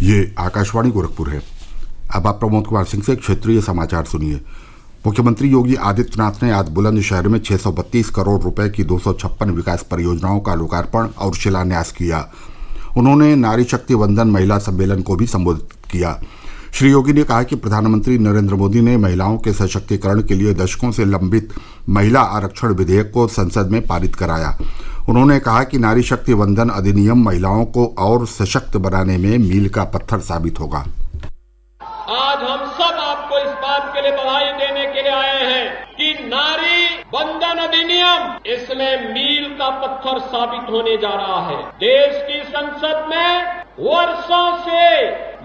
ये आकाशवाणी गोरखपुर है। अब आप प्रमोद कुमार सिंह से क्षेत्रीय समाचार सुनिए। मुख्यमंत्री योगी आदित्यनाथ ने आज बुलंदशहर में 632 करोड़ रुपए की 256 विकास परियोजनाओं का लोकार्पण और शिलान्यास किया। उन्होंने नारी शक्ति वंदन महिला सम्मेलन को भी संबोधित किया। श्री योगी ने कहा कि प्रधानमंत्री नरेंद्र मोदी ने महिलाओं के सशक्तिकरण के लिए दशकों से लंबित महिला आरक्षण विधेयक को संसद में पारित कराया। उन्होंने कहा कि नारी शक्ति वंदन अधिनियम महिलाओं को और सशक्त बनाने में मील का पत्थर साबित होगा। आज हम सब आपको इस बात के लिए बधाई देने के लिए आए हैं कि नारी वंदन अधिनियम इसमें मील का पत्थर साबित होने जा रहा है। देश की संसद में वर्षों से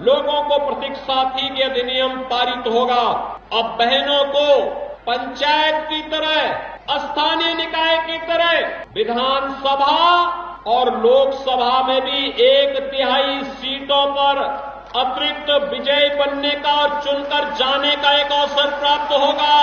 लोगों को प्रतीक्षा थी कि अधिनियम पारित होगा। अब बहनों को पंचायत की तरह, स्थानीय निकाय की तरह विधानसभा और लोकसभा में भी 1/3 सीटों पर अतिरिक्त विजयी बनने का और चुनकर जाने का एक अवसर प्राप्त होगा।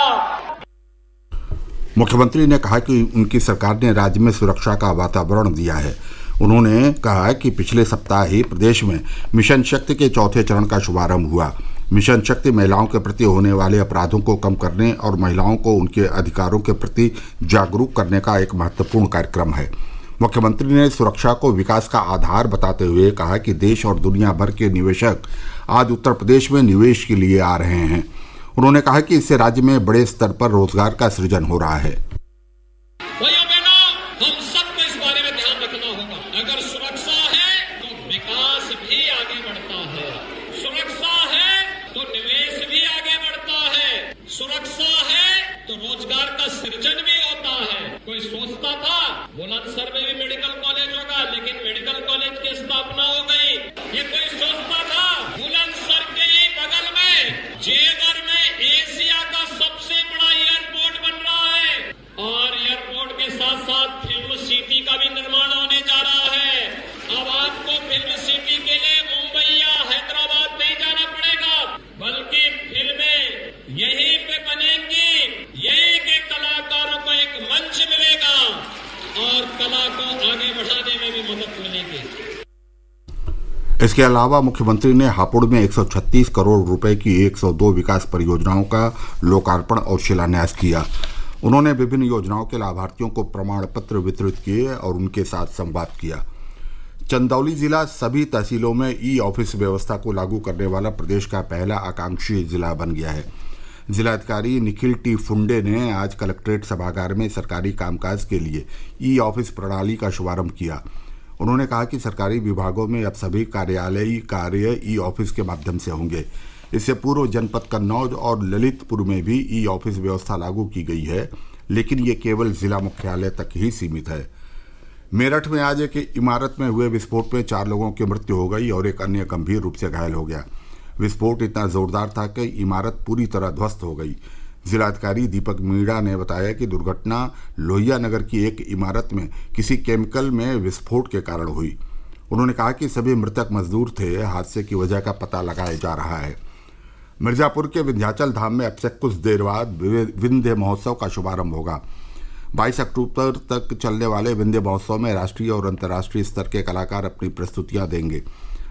मुख्यमंत्री ने कहा कि उनकी सरकार ने राज्य में सुरक्षा का वातावरण दिया है। उन्होंने कहा कि पिछले सप्ताह ही प्रदेश में मिशन शक्ति के चौथे चरण का शुभारंभ हुआ। मिशन शक्ति महिलाओं के प्रति होने वाले अपराधों को कम करने और महिलाओं को उनके अधिकारों के प्रति जागरूक करने का एक महत्वपूर्ण कार्यक्रम है। मुख्यमंत्री ने सुरक्षा को विकास का आधार बताते हुए कहा कि देश और दुनिया भर के निवेशक आज उत्तर प्रदेश में निवेश के लिए आ रहे हैं। उन्होंने कहा कि इससे राज्य में बड़े स्तर पर रोजगार का सृजन हो रहा है। भैया बहनों, हम सबको इस बारे में ध्यान रखना होगा। अगर सुरक्षा है तो विकास भी आगे बढ़ता है, सुरक्षा है तो निवेश भी आगे बढ़ता है, सुरक्षा है तो रोजगार का सृजन भी होता है। कोई सोचता था बुलंदशहर में भी मेडिकल कॉलेज होगा, लेकिन मेडिकल कॉलेज की स्थापना हो गई। ये कोई सोचता था बुलंदशहर के ही बगल में जेवर में एशिया का सबसे बड़ा एयरपोर्ट बन रहा है और एयरपोर्ट के साथ साथ फिल्म सिटी का भी निर्माण होने जा रहा है। अब आपको फिल्म सिटी के लिए मुंबई या हैदराबाद नहीं जाना पड़ेगा, बल्कि फिल्में यहीं पे बनेंगी। यहीं के कलाकारों को एक मंच मिलेगा और कला को आगे बढ़ाने में भी मदद मिलेगी। इसके अलावा मुख्यमंत्री ने हापुड़ में 136 करोड़ रुपए की 102 विकास परियोजनाओं का लोकार्पण और शिलान्यास किया। उन्होंने विभिन्न योजनाओं के लाभार्थियों को प्रमाण पत्र वितरित किए और उनके साथ संवाद किया। चंदौली जिला सभी तहसीलों में ई ऑफिस व्यवस्था को लागू करने वाला प्रदेश का पहला आकांक्षी जिला बन गया है। जिलाधिकारी निखिल टी फुंडे ने आज कलेक्ट्रेट सभागार में सरकारी कामकाज के लिए ई ऑफिस प्रणाली का शुभारंभ किया। उन्होंने कहा कि सरकारी विभागों में अब सभी कार्यालयी कार्य ई ऑफिस के माध्यम से होंगे। इससे पूर्व जनपद कन्नौज और ललितपुर में भी ई ऑफिस व्यवस्था लागू की गई है, लेकिन ये केवल जिला मुख्यालय तक ही सीमित है। मेरठ में आज एक इमारत में हुए विस्फोट में 4 लोगों की मृत्यु हो गई और एक अन्य गंभीर रूप से घायल हो गया। विस्फोट इतना जोरदार था कि इमारत पूरी तरह ध्वस्त हो गई। जिलाधिकारी दीपक मीणा ने बताया कि दुर्घटना लोहिया नगर की एक इमारत में किसी केमिकल में विस्फोट के कारण हुई। उन्होंने कहा कि सभी मृतक मजदूर थे। हादसे की वजह का पता लगाया जा रहा है। मिर्जापुर के विंध्याचल धाम में अब से कुछ देर बाद विंध्य महोत्सव का शुभारंभ होगा। 22 अक्टूबर तक चलने वाले विंध्य महोत्सव में राष्ट्रीय और अंतर्राष्ट्रीय स्तर के कलाकार अपनी प्रस्तुतियां देंगे।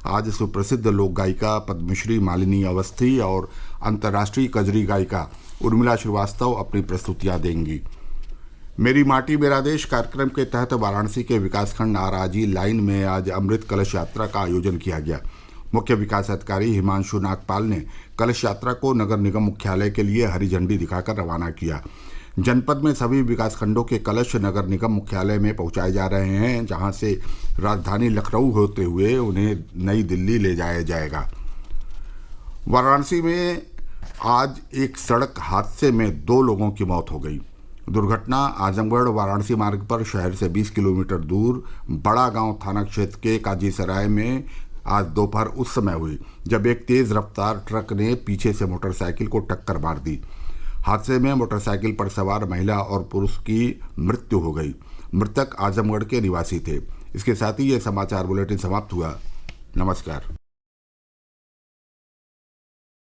आज सुप्रसिद्ध लोक गायिका पद्मश्री मालिनी अवस्थी और अंतर्राष्ट्रीय कजरी गायिका उर्मिला श्रीवास्तव अपनी प्रस्तुतियां देंगी। मेरी माटी मेरा देश कार्यक्रम के तहत वाराणसी के विकासखंड आराजी लाइन में आज अमृत कलश यात्रा का आयोजन किया गया। मुख्य विकास अधिकारी हिमांशु नागपाल ने कलश यात्रा को नगर निगम मुख्यालय के लिए हरी झंडी दिखाकर रवाना किया। जनपद में सभी विकासखंडों के कलश नगर निगम मुख्यालय में पहुंचाए जा रहे हैं, जहां से राजधानी लखनऊ होते हुए उन्हें नई दिल्ली ले जाया जाएगा। वाराणसी में आज एक सड़क हादसे में 2 लोगों की मौत हो गई। दुर्घटना आजमगढ़ वाराणसी मार्ग पर शहर से 20 किलोमीटर दूर बड़ा गांव थाना क्षेत्र के काजीसराय में आज दोपहर उस समय हुई जब एक तेज रफ्तार ट्रक ने पीछे से मोटरसाइकिल को टक्कर मार दी। हादसे में मोटरसाइकिल पर सवार महिला और पुरुष की मृत्यु हो गई। मृतक आजमगढ़ के निवासी थे। इसके साथ ही यह समाचार बुलेटिन समाप्त हुआ। नमस्कार।